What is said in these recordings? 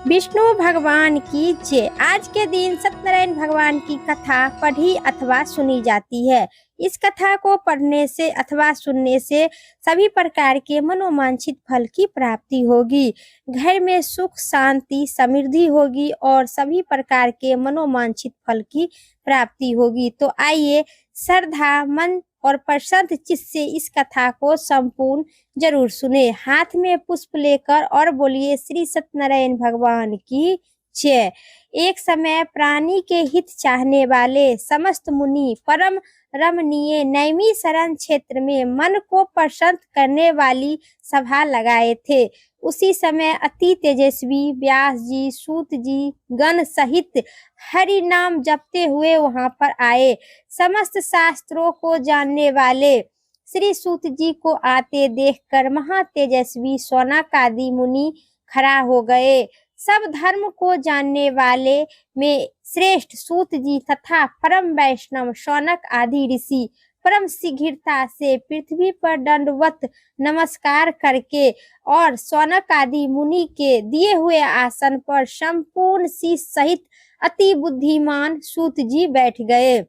विष्णु भगवान की जय। आज के दिन सत्यनारायण भगवान की कथा पढ़ी अथवा सुनी जाती है। इस कथा को पढ़ने से अथवा सुनने से सभी प्रकार के मनोवांछित फल की प्राप्ति होगी। घर में सुख शांति समृद्धि होगी और सभी प्रकार के मनोवांछित फल की प्राप्ति होगी। तो आइए श्रद्धा मन और प्रसन्न चित्त से इस कथा को संपूर्ण जरूर सुने। हाथ में पुष्प लेकर और बोलिए श्री सत्यनारायण भगवान की जय। एक समय प्राणी के हित चाहने वाले समस्त मुनि परम रमणीय नैमिषारण्य क्षेत्र में मन को प्रसन्न करने वाली सभा लगाए थे। उसी समय अति तेजस्वी व्यास जी सूत जी गण सहित हरि नाम जपते हुए वहां पर आए। समस्त शास्त्रों को जानने वाले श्री सूत जी को आते देखकर महातेजस्वी शौनक आदि मुनि खड़ा हो गए। सब धर्म को जानने वाले में श्रेष्ठ सूत जी तथा परम वैष्णव शौनक आदि ऋषि परम शीघ्रता से पृथ्वी पर दंडवत नमस्कार करके और शौनक आदि मुनि के दिए हुए आसन पर संपूर्ण शीश सहित अति बुद्धिमान सूत जी बैठ गए।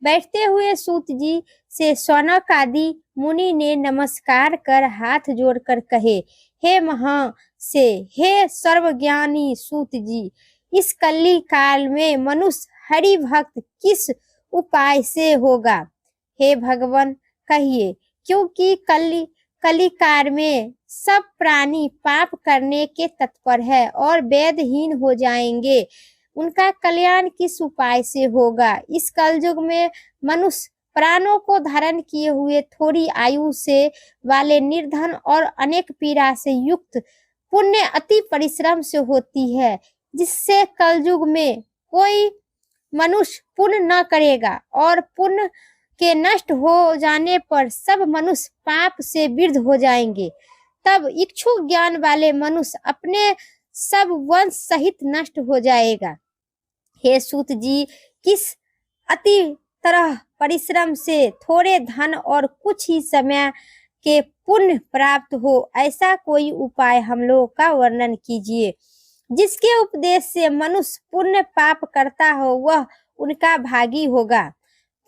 बैठते हुए सूत जी से शौनक आदि मुनि ने नमस्कार कर हाथ जोड़कर कहे, हे से हे सर्वज्ञानी सूत जी, इस कली काल में मनुष्य हरि भक्त किस उपाय से होगा? हे भगवान कहिए, क्योंकि कली काल में सब प्राणी पाप करने के तत्पर है और वेदहीन हो जाएंगे। उनका कल्याण किस उपाय से होगा? इस कलयुग में मनुष्य प्राणों को धारण किए हुए थोड़ी आयु से वाले निर्धन और अनेक पीड़ा से युक्त पुण्य अति परिश्रम से होती है, जिससे कलयुग में कोई मनुष्य पुण्य न करेगा और पुण्य के नष्ट हो जाने पर सब मनुष्य पाप से विरुद्ध हो जाएंगे। तब इच्छुक ज्ञान वाले मनुष्य अपने सब वंश सहित नष्ट हो जाएगा। हे सूत जी, किस अति तरह परिश्रम से थोड़े धन और कुछ ही समय के पुण्य प्राप्त हो, ऐसा कोई उपाय हम लोग का वर्णन कीजिए। जिसके उपदेश से मनुष्य पुण्य पाप करता हो वह उनका भागी होगा।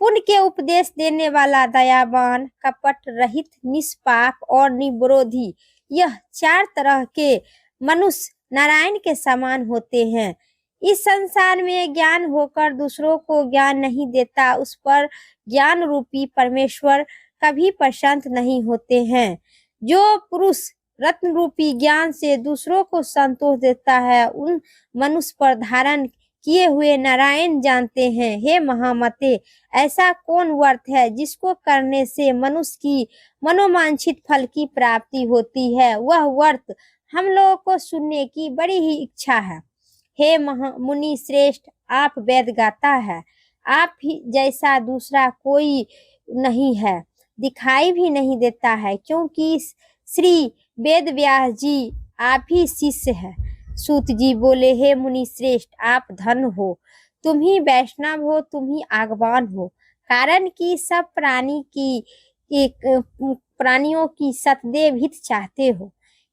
पुण्य के उपदेश देने वाला दयावान कपट रहित निष्पाप और निविरोधी, यह चार तरह के मनुष्य नारायण के समान होते हैं। इस संसार में ज्ञान होकर दूसरों को ज्ञान नहीं देता, उस पर ज्ञान रूपी परमेश्वर कभी प्रसन्न नहीं होते हैं। जो पुरुष रत्न रूपी ज्ञान से दूसरों को संतोष देता है, उन मनुष्य पर धारण किए हुए नारायण जानते हैं। हे महामते, ऐसा कौन व्रत है जिसको करने से मनुष्य की मनोवांछित फल की प्राप्ति होती है? वह व्रत हम लोगों को सुनने की बड़ी ही इच्छा है। हे मुनि श्रेष्ठ, आप वेद गाता है, आप ही जैसा दूसरा कोई नहीं है, दिखाई भी नहीं देता है, क्योंकि श्री वेद व्यास जी आप ही शिष्य है। सूत जी बोले, हे मुनि श्रेष्ठ, आप धन हो, तुम ही वैष्णव हो, तुम ही आगवान हो, कारण कि सब प्राणियों की सतदेव हित चाहते हो।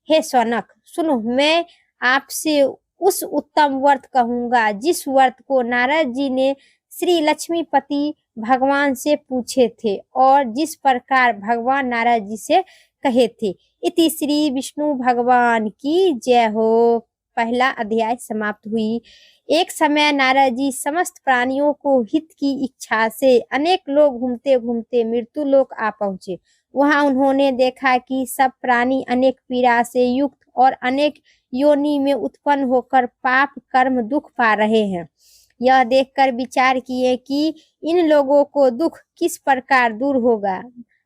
हे शौनक सुनो, मैं आपसे उस उत्तम व्रत कहूंगा जिस व्रत को नारद जी ने श्री लक्ष्मीपति भगवान से पूछे थे और जिस प्रकार भगवान नारद जी से कहे थे। इति श्री विष्णु भगवान की जय हो। पहला अध्याय समाप्त हुई। एक समय नारद जी समस्त प्राणियों को हित की इच्छा से अनेक लोग घूमते घूमते मृत्यु लोक आ पहुंचे। वहां उन्होंने देखा कि सब प्राणी अनेक पीड़ा से युक्त और अनेक योनि में उत्पन्न होकर पाप कर्म दुख पा रहे हैं। यह देखकर विचार किए कि इन लोगों को दुख किस प्रकार दूर होगा।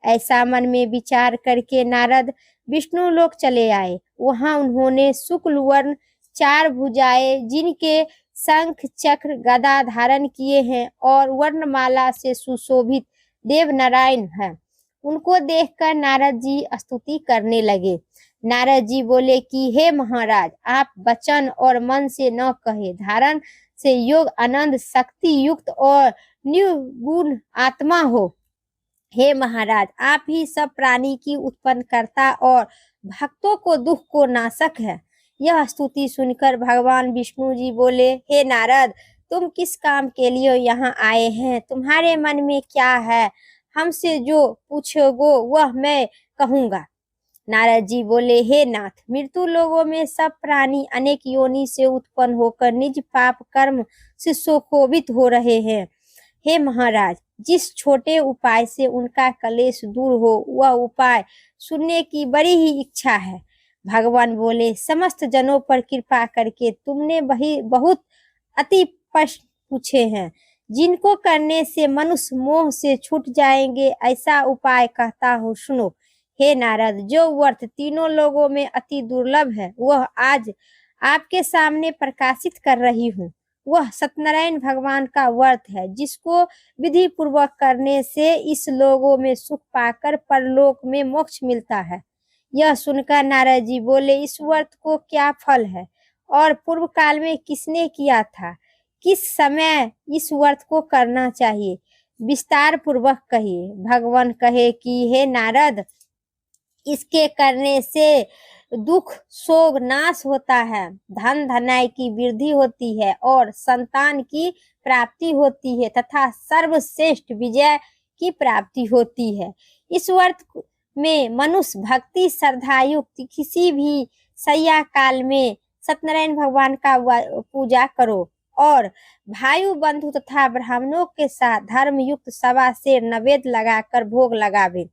ऐसा मन में विचार करके नारद विष्णु लोक चले आए। वहां उन्होंने शुक्ल वर्ण चार भुजाएं, जिनके शंख चक्र गदा धारण किए हैं और वर्णमाला से सुशोभित देव नारायण है, उनको देखकर नारद जी स्तुति करने लगे। नारद जी बोले कि हे महाराज, आप वचन और मन से न कहे, धारण से योग आनंद शक्ति युक्त और निर्गुण आत्मा हो। हे महाराज, आप ही सब प्राणी की उत्पन्न करता और भक्तों को दुख को नाशक है। यह स्तुति सुनकर भगवान विष्णु जी बोले, हे नारद, तुम किस काम के लिए यहाँ आए हैं? तुम्हारे मन में क्या है? हमसे जो पूछोगे वह मैं कहूँगा। नारद जी बोले, हे नाथ, मृत्यु लोगों में सब प्राणी अनेक योनि से उत्पन्न होकर निज पाप कर्म से शोकोभित हो रहे हैं। हे महाराज, जिस छोटे उपाय से उनका कलेश दूर हो वह उपाय सुनने की बड़ी ही इच्छा है। भगवान बोले, समस्त जनों पर कृपा करके तुमने बहुत अति प्रश्न पूछे हैं, जिनको करने से मनुष्य मोह से छूट जाएंगे, ऐसा उपाय कहता हूँ, सुनो। हे नारद, जो व्रत तीनों लोगों में अति दुर्लभ है वह आज आपके सामने प्रकाशित कर रही हूँ। वह सत्यनारायण भगवान का व्रत है, जिसको विधि पूर्वक करने से इस लोगों में सुख पाकर परलोक में मोक्ष मिलता है। यह सुनकर नारद जी बोले, इस व्रत को क्या फल है और पूर्व काल में किसने किया था? किस समय इस व्रत को करना चाहिए? विस्तार पूर्वक कहिए। भगवान कहे कि हे नारद, इसके करने से दुख शोक नाश होता है, धन धनाई की वृद्धि होती है और संतान की प्राप्ति होती है तथा सर्वश्रेष्ठ विजय की प्राप्ति होती है। इस व्रत में मनुष्य भक्ति श्रद्धा युक्त किसी भी सैया काल में सत्यनारायण भगवान का पूजा करो और भाई बंधु तथा ब्राह्मणों के साथ धर्म युक्त सवा से नैवेद्य लगाकर भोग लगावे।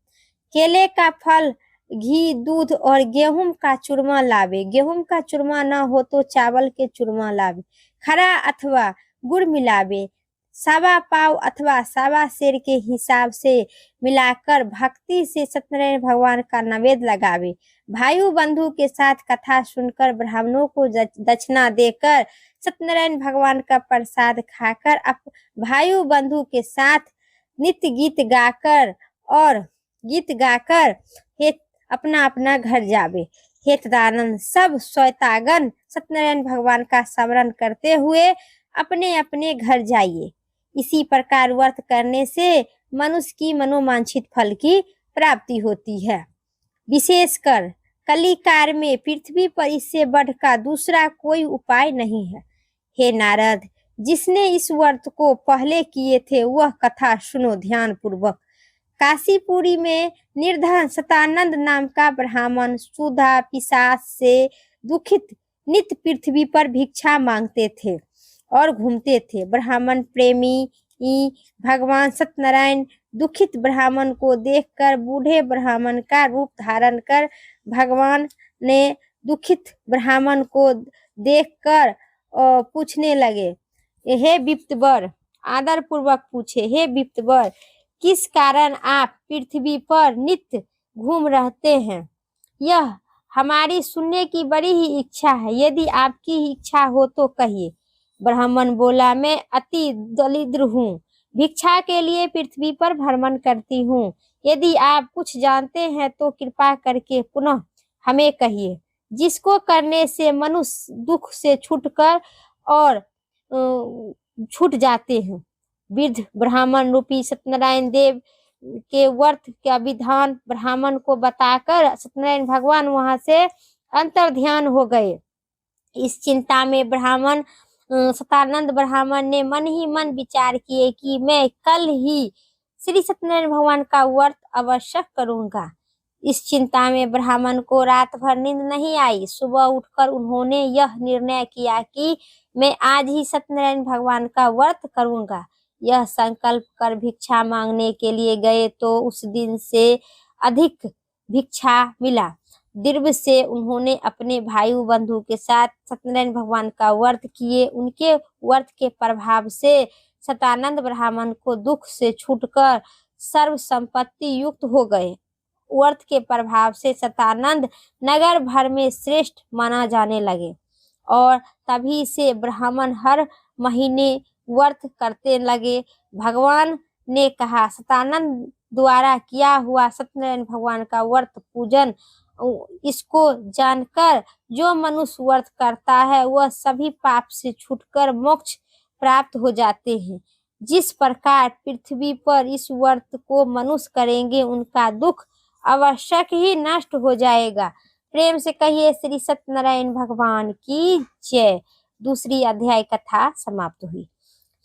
केले का फल, घी, दूध और गेहूं का चूरमा लावे। गेहूं का चूरमा न हो तो चावल के चूरमा लावे। खरा अथवा गुड़ मिलावे। सवा पाव अथवा सवा सेर के हिसाब से मिलाकर भक्ति से सत्यनारायण भगवान का नैवेद्य लगावे। भाई बंधु के साथ कथा सुनकर ब्राह्मणों को दक्षिणा देकर सत्यनारायण भगवान का प्रसाद खाकर भाई बंधु के साथ नित्य गीत गाकर अपना अपना घर जावे। हे तदानंद, सब श्वेतागण सत्यनारायण भगवान का स्मरण करते हुए अपने अपने घर जाइए। इसी प्रकार व्रत करने से मनुष्य की मनोवांछित फल की प्राप्ति होती है। विशेषकर कलिकाल में पृथ्वी पर इससे बढ़कर दूसरा कोई उपाय नहीं है। हे नारद, जिसने इस व्रत को पहले किए थे वह कथा सुनो ध्यान पूर्वक। काशीपुरी में निर्धन सतानंद नाम का ब्राह्मण सुधा पिशाच से दुखित नित्य पृथ्वी पर भिक्षा मांगते थे और घूमते थे। ब्राह्मण प्रेमी भगवान सत्यनारायण दुखित ब्राह्मण को देखकर बूढ़े ब्राह्मण का रूप धारण कर भगवान ने दुखित ब्राह्मण को देखकर पूछने लगे, हे विप्तवर, आदर पूर्वक पूछे, हे विप्तवर, किस कारण आप पृथ्वी पर नित्य घूम रहते हैं? यह हमारी सुनने की बड़ी ही इच्छा है। यदि आपकी इच्छा हो तो कहिए। ब्राह्मण बोला, मैं अति दरिद्र हूँ, भिक्षा के लिए पृथ्वी पर भ्रमण करती हूँ। यदि आप कुछ जानते हैं तो कृपा करके पुनः हमें कहिए, जिसको करने से मनुष्य दुख से छूटकर और छूट जाते हैं। वृद्ध ब्राह्मण रूपी सत्यनारायण देव के व्रत का विधान ब्राह्मण को बताकर सत्यनारायण भगवान वहां से अंतर ध्यान हो गए। इस चिंता में ब्राह्मण सतानंद ब्राह्मण ने मन ही मन विचार किए कि मैं कल ही श्री सत्यनारायण भगवान का व्रत अवश्य करूंगा। इस चिंता में ब्राह्मण को रात भर नींद नहीं आई। सुबह उठकर उन्होंने यह निर्णय किया कि मैं आज ही सत्यनारायण भगवान का व्रत करूंगा। यह संकल्प कर भिक्षा मांगने के लिए गए तो उस दिन से अधिक भिक्षा मिला। दीर्घ से उन्होंने अपने भाई बंधु के साथ सत्यनारायण भगवान का व्रत किए। उनके व्रत के प्रभाव से सतानंद ब्राह्मण को दुख से छूटकर सर्व संपत्ति युक्त हो गए। व्रत के प्रभाव से सतानंद नगर भर में श्रेष्ठ माना जाने लगे और तभी से ब्राह्मण हर महीने व्रत करते लगे। भगवान ने कहा, सतानंद द्वारा किया हुआ सत्यनारायण भगवान का व्रत पूजन, इसको जानकर जो मनुष्य व्रत करता है वह सभी पाप से छूटकर मोक्ष प्राप्त हो जाते हैं। जिस प्रकार पृथ्वी पर इस व्रत को मनुष्य करेंगे उनका दुख आवश्यक ही नष्ट हो जाएगा। प्रेम से कहिए श्री सत्यनारायण भगवान की जय। दूसरी अध्याय कथा समाप्त हुई।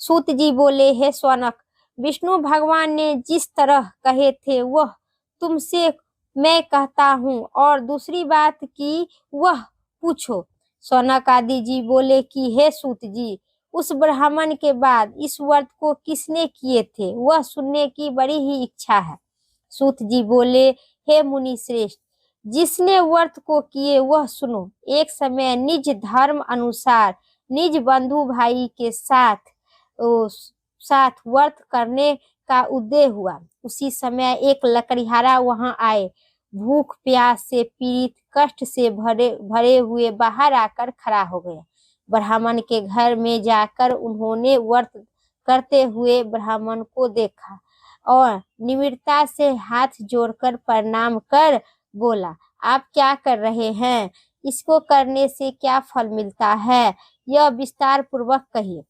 सूत जी बोले, हे शौनक, विष्णु भगवान ने जिस तरह कहे थे वह तुमसे मैं कहता हूँ, और दूसरी बात की वह पूछो। शौनक आदि जी बोले कि हे सूत जी, उस ब्राह्मण के बाद इस व्रत को किसने किए थे, वह सुनने की बड़ी ही इच्छा है। सूत जी बोले, हे मुनि श्रेष्ठ, जिसने व्रत को किए वह सुनो। एक समय निज धर्म अनुसार निज बंधु भाई के साथ व्रत करने का उदय हुआ। उसी समय एक लकड़ीहारा वहां आए। भूख प्यास से पीड़ित, कष्ट से भरे हुए बाहर आकर खड़ा हो गया। ब्राह्मण के घर में जाकर उन्होंने व्रत करते हुए ब्राह्मण को देखा और निम्रता से हाथ जोड़कर प्रणाम कर बोला, आप क्या कर रहे हैं? इसको करने से क्या फल मिलता है, यह विस्तार पूर्वक कहिए।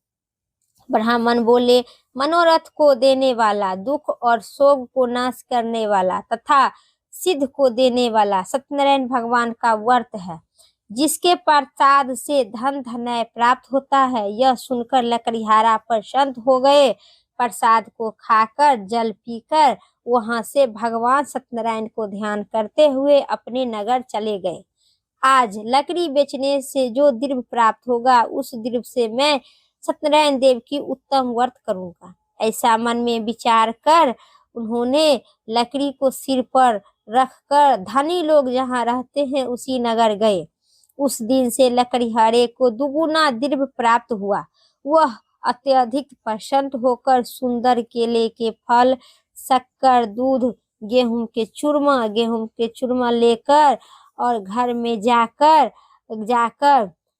ब्राह्मण बोले, मनोरथ को देने वाला, दुख और शोक को नाश करने वाला तथा सिद्ध को देने वाला सत्यनारायण भगवान का व्रत है, जिसके प्रसाद से धन धन्य प्राप्त होता है। यह सुनकर लकड़ीहारा प्रसन्न हो गए। प्रसाद को खाकर जल पीकर वहां से भगवान सत्यनारायण को ध्यान करते हुए अपने नगर चले गए। आज लकड़ी बेचने से जो द्रव्य प्राप्त होगा, उस द्रव्य से मैं सत्यनारायण देव की उत्तम व्रत करूंगा। ऐसा मन में विचार कर उन्होंने लकड़ी को सिर पर रखकर धनी लोग जहाँ रहते हैं उसी नगर गए। उस दिन से लकड़ीहारे को दुगुना द्रव्य प्राप्त हुआ। वह अत्यधिक प्रसन्न होकर सुंदर केले के फल, शक्कर, दूध, गेहूं के चूरमा लेकर और घर में जाकर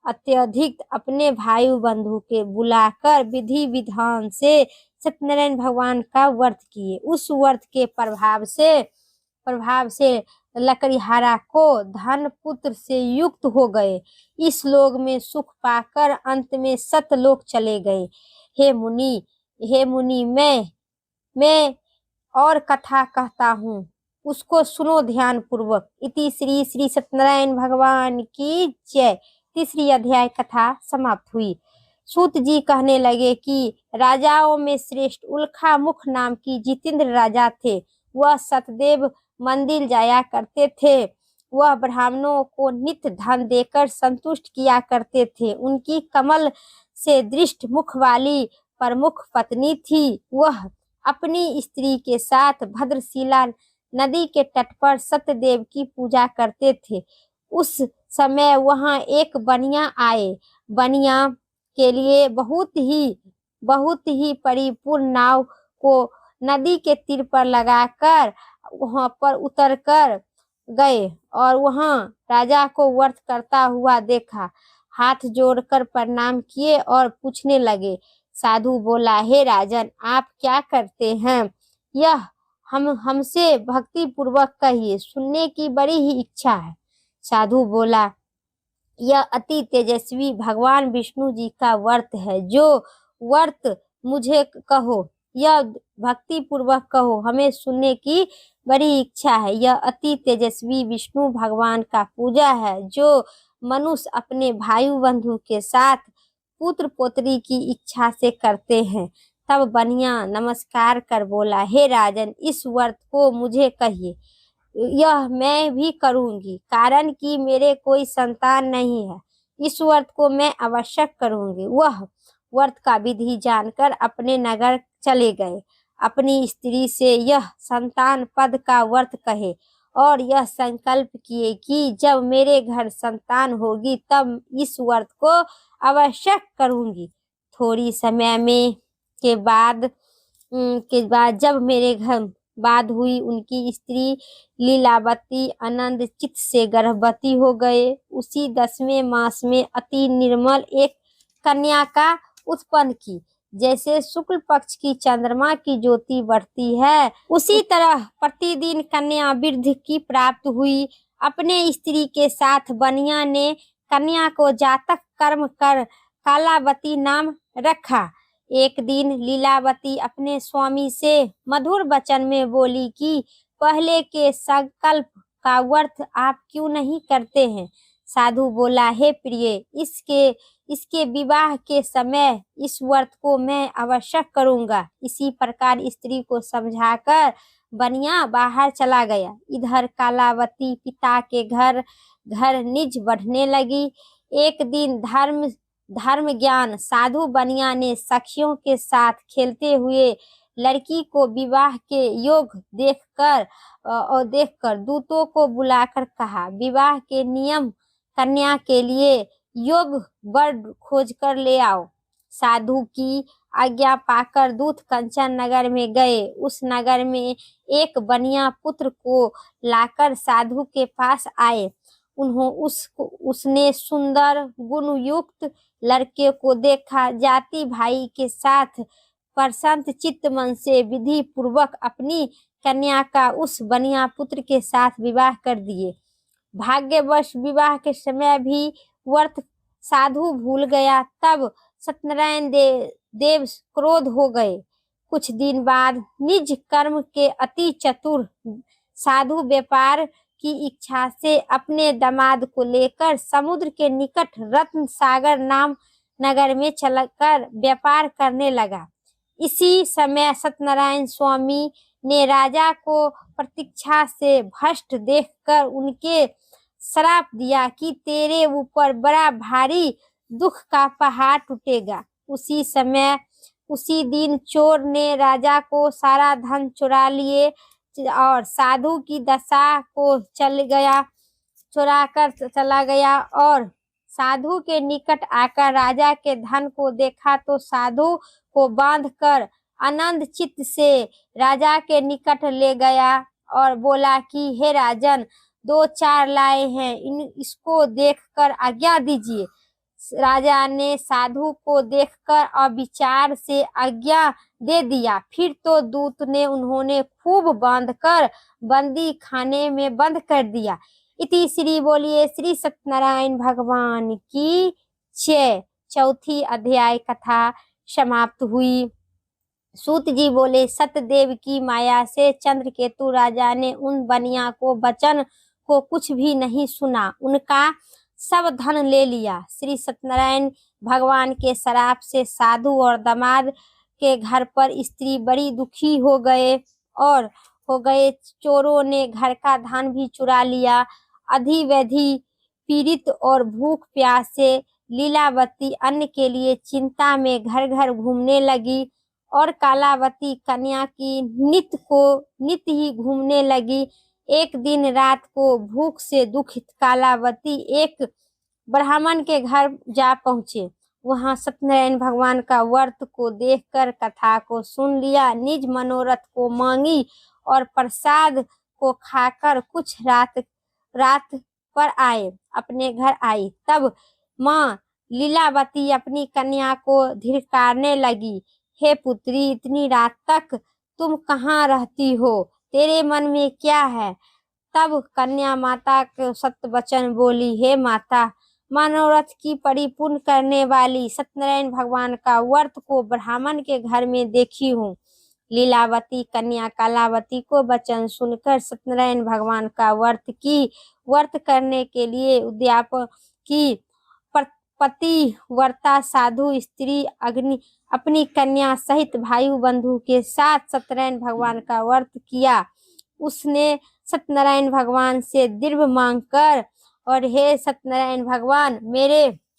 अत्यधिक अपने भाई बंधु के बुलाकर विधि विधान से सत्यनारायण भगवान का व्रत किए। उस व्रत के प्रभाव से लकड़ीहारा को धन पुत्र से युक्त हो गए। इस लोक में सुख पाकर अंत में सतलोक चले गए। हे मुनि, मैं और कथा कहता हूँ, उसको सुनो ध्यान पूर्वक। इति श्री सत्यनारायण भगवान की जय। तीसरी अध्याय कथा समाप्त हुई। सूत जी कहने लगे कि राजाओं में श्रेष्ठ उल्खा मुख नाम की जितेंद्र राजा थे। वह सतदेव मंदिर जाया करते थे। वह ब्राह्मणों को नित्य धन देकर संतुष्ट किया करते थे। उनकी कमल से दृष्ट मुख वाली प्रमुख पत्नी थी। वह अपनी स्त्री के साथ भद्रशिला नदी के तट पर सत्यदेव की पूजा करते थे। उस समय वहां एक बनिया आए। बनिया के लिए बहुत ही परिपूर्ण नाव को नदी के तीर पर लगाकर वहां पर उतर कर गए और वहां राजा को व्रत करता हुआ देखा। हाथ जोड़कर प्रणाम किए और पूछने लगे। साधु बोला, हे राजन, आप क्या करते हैं? यह हमसे भक्ति पूर्वक कहिए, सुनने की बड़ी ही इच्छा है। साधु बोला, यह अति तेजस्वी भगवान विष्णु जी का व्रत है। जो व्रत मुझे कहो, यह भक्ति पूर्वक कहो, हमें सुनने की बड़ी इच्छा है। यह अति तेजस्वी विष्णु भगवान का पूजा है, जो मनुष्य अपने भाई बंधु के साथ पुत्र पोत्री की इच्छा से करते हैं। तब बनिया नमस्कार कर बोला, हे राजन, इस व्रत को मुझे कहिए, यह मैं भी करूंगी, कारण कि मेरे कोई संतान नहीं है। इस व्रत को मैं अवश्य करूंगी। वह व्रत का विधि जानकर अपने नगर चले गए। अपनी स्त्री से यह संतान पद का व्रत कहे और यह संकल्प किए कि जब मेरे घर संतान होगी तब इस व्रत को अवश्य करूंगी। थोड़ी समय में के बाद जब मेरे घर बाद हुई, उनकी स्त्री लीलावती आनंद चित्त से गर्भवती हो गए। उसी 10वें मास में अति निर्मल एक कन्या का उत्पन्न की। जैसे शुक्ल पक्ष की चंद्रमा की ज्योति बढ़ती है, उसी तरह प्रतिदिन कन्या वृद्धि की प्राप्त हुई। अपने स्त्री के साथ बनिया ने कन्या को जातक कर्म कर कालावती नाम रखा। एक दिन लीलावती अपने स्वामी से मधुर वचन में बोली कि पहले के संकल्प का व्रत आप क्यों नहीं करते हैं? साधु बोला, हे प्रिय, इसके विवाह के समय इस व्रत को मैं अवश्य करूंगा। इसी प्रकार स्त्री को समझाकर बनिया बाहर चला गया। इधर कालावती पिता के घर घर निज बढ़ने लगी। एक दिन धर्म ज्ञान साधु बनिया ने सखियों के साथ खेलते हुए लड़की को विवाह के योग देखकर दूतों को बुलाकर कहा, विवाह के नियम कन्या के लिए योग वर खोज कर ले आओ। साधु की आज्ञा पाकर दूत कंचन नगर में गए। उस नगर में एक बनिया पुत्र को लाकर साधु के पास आए। उसने सुंदर गुणयुक्त लड़के को देखा। जाति भाई के साथ प्रसन्न चित्त मन से विधि पूर्वक अपनी कन्या का उस बनिया पुत्र के साथ विवाह कर दिए। भाग्यवश विवाह के समय भी व्रत साधु भूल गया। तब सत्यनारायण देव क्रोध हो गए। कुछ दिन बाद निज कर्म के अति चतुर साधु व्यापार की इच्छा से अपने दामाद को लेकर समुद्र के निकट रत्न सागर नाम नगर में चलकर व्यापार करने लगा। इसी समय सत्यनारायण स्वामी ने राजा को प्रतीक्षा से भ्रष्ट देखकर उनके श्राप दिया कि तेरे ऊपर बड़ा भारी दुख का पहाड़ टूटेगा। उसी दिन चोर ने राजा को सारा धन चुरा लिए और साधु की दशा को चुरा कर चला गया। और साधु के निकट आकर राजा के धन को देखा तो साधु को बांधकर आनंद चित्त से राजा के निकट ले गया और बोला कि हे राजन, 2-4 लाए हैं, इसको देखकर आज्ञा दीजिए। राजा ने साधु को देखकर अविचार से आज्ञा दे दिया। फिर तो दूत ने उन्होंने खूब बांधकर बंदी खाने में बंद कर दिया। इति श्री बोलिए श्री सत्यनारायण भगवान की जय। चौथी अध्याय कथा समाप्त हुई। सूत जी बोले, सत्यदेव की माया से चंद्रकेतु राजा ने उन बनिया को वचन को कुछ भी नहीं सुना, उनका सब धन ले लिया। श्री सत्यनारायण भगवान के श्राप से साधु और दामाद के घर पर स्त्री बड़ी दुखी हो गए। चोरों ने घर का धन भी चुरा लिया। अधिवैधि पीड़ित और भूख प्यास से लीलावती अन्न के लिए चिंता में घर घर घूमने लगी और कालावती कन्या की नित्य ही घूमने लगी। एक दिन रात को भूख से दुखित कालावती एक ब्राह्मण के घर जा पहुंचे। वहां सत्यनारायण भगवान का व्रत को देखकर कथा को सुन लिया, निज मनोरथ को मांगी और प्रसाद को खाकर कुछ रात पर अपने घर आई। तब माँ लीलावती अपनी कन्या को धिक्कारने लगी, हे पुत्री, इतनी रात तक तुम कहाँ रहती हो? तेरे मन में क्या है? तब कन्या माता के सत्य वचन बोली, हे माता, मनोरथ की परिपूर्ण करने वाली सत्यनारायण भगवान का व्रत को ब्राह्मण के घर में देखी हूँ। लीलावती कन्या कालावती को वचन सुनकर सत्यनारायण भगवान का व्रत करने के लिए उद्यापन की। पतिव्रता साधु स्त्री अपनी कन्या सहित भाई बंधु के साथ सत्यनारायण भगवान का व्रत किया। उसने सत्यनारायण भगवान से दीर्घ मांग कर, और हे सत्यनारायण भगवान,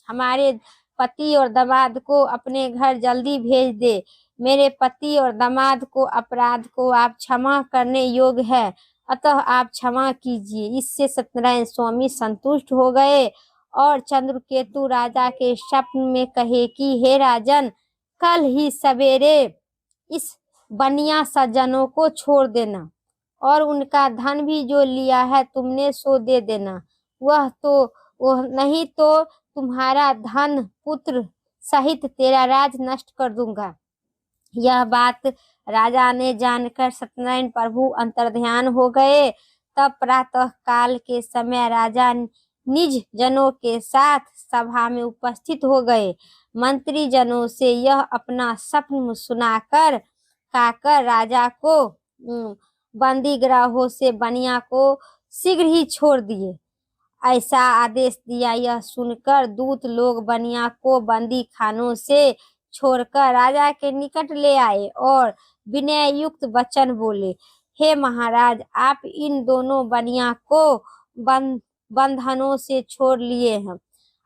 हमारे पति और दामाद को अपने घर जल्दी भेज दे। मेरे पति और दामाद को अपराध को आप क्षमा करने योग्य है, अतः आप क्षमा कीजिए। इससे सत्यनारायण स्वामी संतुष्ट हो गए और चंद्रकेतु राजा के स्वप्न में कहे कि हे राजन, कल ही सवेरे इस बनिया सज्जनों को छोड़ देना और उनका धन भी जो लिया है तुमने सो दे देना। वह नहीं तो तुम्हारा धन पुत्र सहित तेरा राज नष्ट कर दूंगा। यह बात राजा ने जानकर सत्यनारायण प्रभु अंतर्ध्यान हो गए। तब प्रातः काल के समय राजा निज जनों के साथ सभा में उपस्थित हो गए। मंत्री जनों से यह अपना स्वप्न सुनाकर राजा को बंदी ग्रहों से बनिया को शीघ्र ही छोड़ दिए। ऐसा आदेश दिया। यह सुनकर दूत लोग बनिया को बंदी खानों से छोड़कर राजा के निकट ले आए और विनय युक्त वचन बोले, हे महाराज, आप इन दोनों बनिया को बंधनों से छोड़ लिए हैं,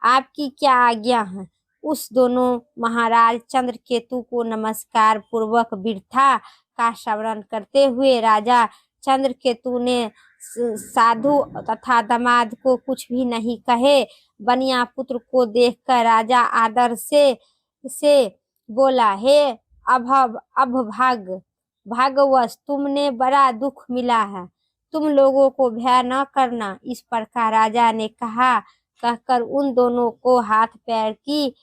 आपकी क्या आज्ञा है। उस दोनों महाराज चंद्रकेतु को नमस्कार पूर्वक वीरता का स्मरण करते हुए राजा चंद्रकेतु ने साधु तथा दामाद को कुछ भी नहीं कहे। बनिया पुत्र को देखकर राजा आदर से बोला, हे भागवश, तुमने बड़ा दुख मिला है, तुम लोगों को भय न करना। इस प्रकार राजा ने कहकर उन दोनों को हाथ पैर की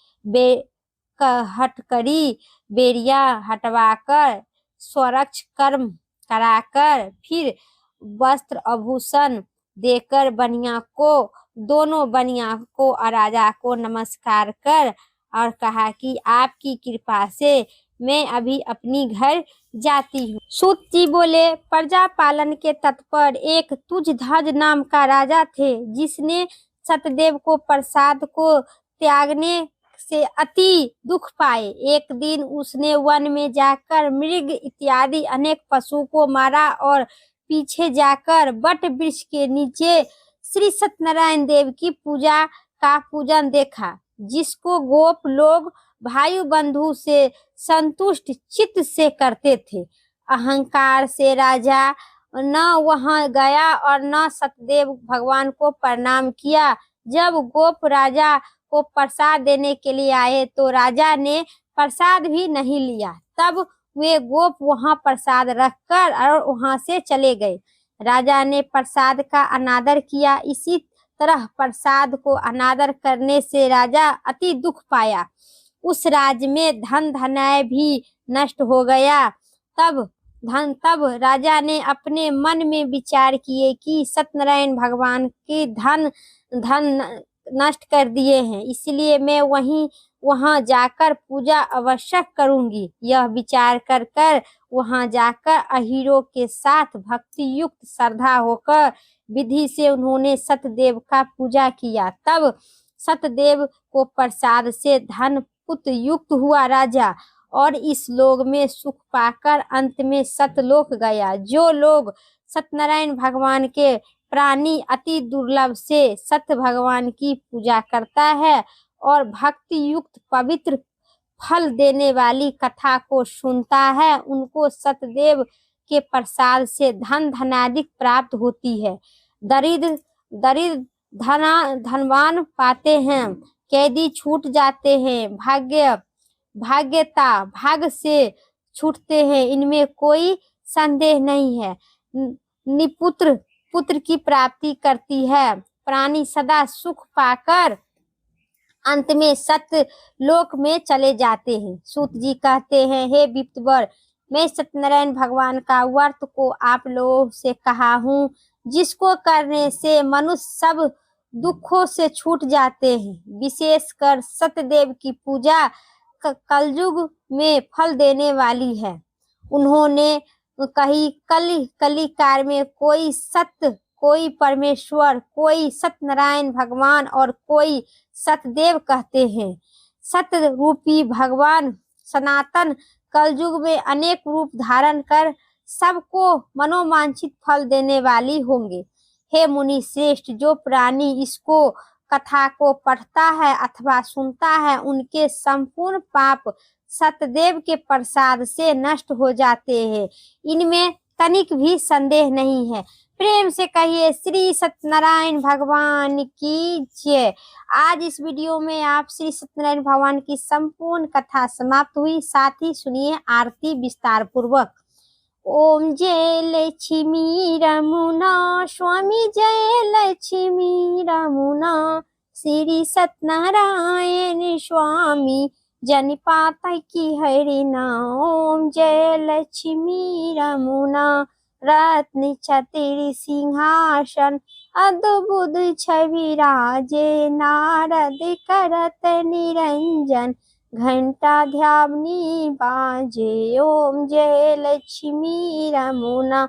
हथकड़ी बेड़िया हटवाकर स्वरक्ष कर्म कराकर फिर वस्त्र आभूषण देकर दोनों बनिया को और राजा को नमस्कार कर और कहा कि आपकी कृपा से मैं अभी अपनी घर जाती हूँ। सूत जी बोले, प्रजा पालन के तत्पर एक तुझध्वज नाम का राजा थे, जिसने सतदेव को प्रसाद को त्यागने से अति दुख पाए। एक दिन उसने वन में जाकर मृग इत्यादि अनेक पशु को मारा और पीछे जाकर बट वृक्ष के नीचे श्री सत्यनारायण देव की पूजन देखा, जिसको गोप लोग भाई बंधु से संतुष्ट चित्त से करते थे। अहंकार से राजा न वहां गया और न सतदेव भगवान को प्रणाम किया। जब गोप राजा को प्रसाद देने के लिए आए तो राजा ने प्रसाद भी नहीं लिया। तब वे गोप वहां प्रसाद रखकर और वहां से चले गए। राजा ने प्रसाद का अनादर किया। इसी तरह प्रसाद को अनादर करने से राजा अति दुख पाया। उस राज्य में धन धनाय भी नष्ट हो गया। तब राजा ने अपने मन में विचार किए कि सत्यनारायण भगवान के धन नष्ट कर दिए हैं, इसलिए मैं वहां जाकर पूजा अवश्य करूंगी। यह विचार कर वहां जाकर अहीरों के साथ भक्ति युक्त श्रद्धा होकर विधि से उन्होंने सतदेव का पूजा किया। तब सतदेव को प्रसाद से धन पुत्र युक्त हुआ राजा और इस लोक में सुख पाकर अंत में सतलोक गया। जो लोग सत्यनारायण भगवान के प्राणी अति दुर्लभ से सत्य भगवान की पूजा करता है और भक्ति युक्त पवित्र फल देने वाली कथा को सुनता है, उनको सतदेव के प्रसाद से धन धनादिक प्राप्त होती है। दरिद्र धनवान पाते हैं, कैदी छूट जाते हैं, भाग्य से छूटते हैं, इनमें कोई संदेह नहीं है। पुत्र की प्राप्ति करती है। प्राणी सदा सुख पाकर अंत में सत्य लोक में चले जाते हैं। सूत जी कहते हैं, हे विप्तवर, मैं सत्यनारायण भगवान का व्रत को आप लोगों से कहा हूँ, जिसको करने से मनुष्य सब दुखों से छूट जाते हैं। विशेषकर सत्यदेव की पूजा कलयुग में फल देने वाली है। उन्होंने कही कली काल में कोई सत्य, कोई परमेश्वर, कोई सत्यनारायण भगवान और कोई सतदेव कहते हैं। सत्य रूपी भगवान सनातन कलयुग में अनेक रूप धारण कर सबको मनोवांछित फल देने वाली होंगे। हे मुनि श्रेष्ठ, जो प्राणी इसको कथा को पढ़ता है अथवा सुनता है, उनके संपूर्ण पाप सतदेव के प्रसाद से नष्ट हो जाते हैं, इनमें तनिक भी संदेह नहीं है। प्रेम से कहिए श्री सत्यनारायण भगवान की जय। आज इस वीडियो में आप श्री सत्यनारायण भगवान की संपूर्ण कथा समाप्त हुई। साथ ही सुनिए आरती विस्तार पूर्वक। ओम जय लक्ष्मी रमुना, स्वामी जय लक्ष्मी रमुना, श्री सत्यनारायण स्वामी जनिपात की हरिना। ओम जय लक्ष्मी रमुना, रत्न छत्र सिंहासन अद्भुत छवि राजे, नारद करत निरंजन घंटा ध्यानी बाजे। ओम जय लक्ष्मी रमुना,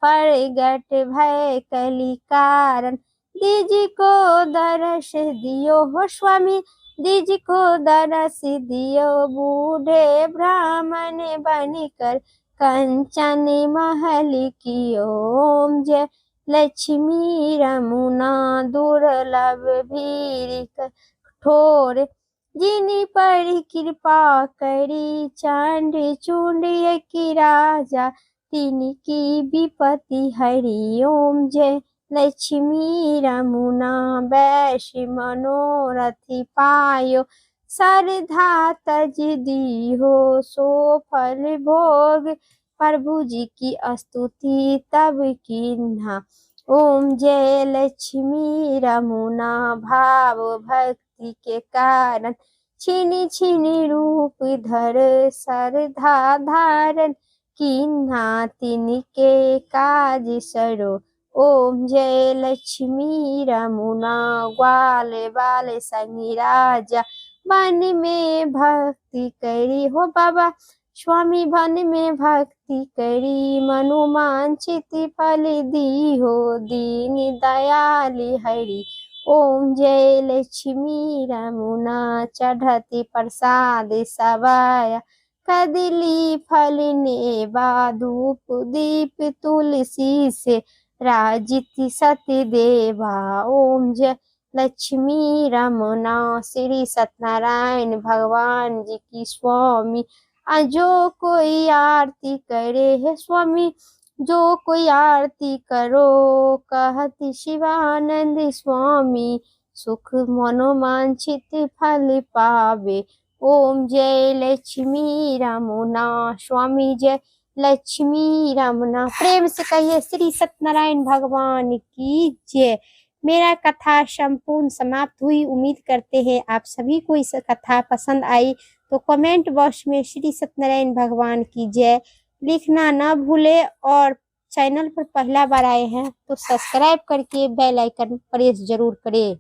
प्रगट भय कली कारण। दीज को दरस दियो हो स्वामी, दीज को दरस दियो। बूढ़े ब्राह्मण बनिकर कंचन महल की। ओम जय लक्ष्मी रमुना दुर्लभ भीर कठोर। जिनि पर कृपा करी चंड चूंड की राजा, तिनकी विपत्ति हरि। ओम जय लक्ष्मी रमुना वैश्य मनोरथी पायो। श्रद्धा तज दी हो सो फल भोग, प्रभु जी की स्तुति तब कीन्हा। ओम जय लक्ष्मी रमुना भाव भक्ति के कारण, छिनि छिनि रूप धर श्रद्धा धारण। कीन्हा तिनके काज सरो। ओम जय लक्ष्मी रमुना ग्वाल बाल संगी राजा, वन में भक्ति करी हो बाबा स्वामी। वन में भक्ति करी मनोवांछित फल दी हो, दीन दयाली हरि। ओम जय लक्ष्मी रमुना चढ़ती प्रसाद सवाया, कदली फल नेवा धूप दीप तुलसी से राजित सत्य देवा। ओम जय लक्ष्मी रमना श्री सत्यनारायण भगवान जी की स्वामी। जो कोई आरती करे है स्वामी, जो कोई आरती करो कहति शिवानंद स्वामी। सुख मनोवांछित फल पावे। ओम जय लक्ष्मी रमुना स्वामी, जय लक्ष्मी रमना। प्रेम से कहिए श्री सत्यनारायण भगवान की जय। मेरा कथा संपूर्ण समाप्त हुई। उम्मीद करते हैं आप सभी को इस कथा पसंद आई, तो कमेंट बॉक्स में श्री सत्यनारायण भगवान की जय लिखना न भूले। और चैनल पर पहला बार आए हैं तो सब्सक्राइब करके बेल आइकन प्रेस जरूर करें।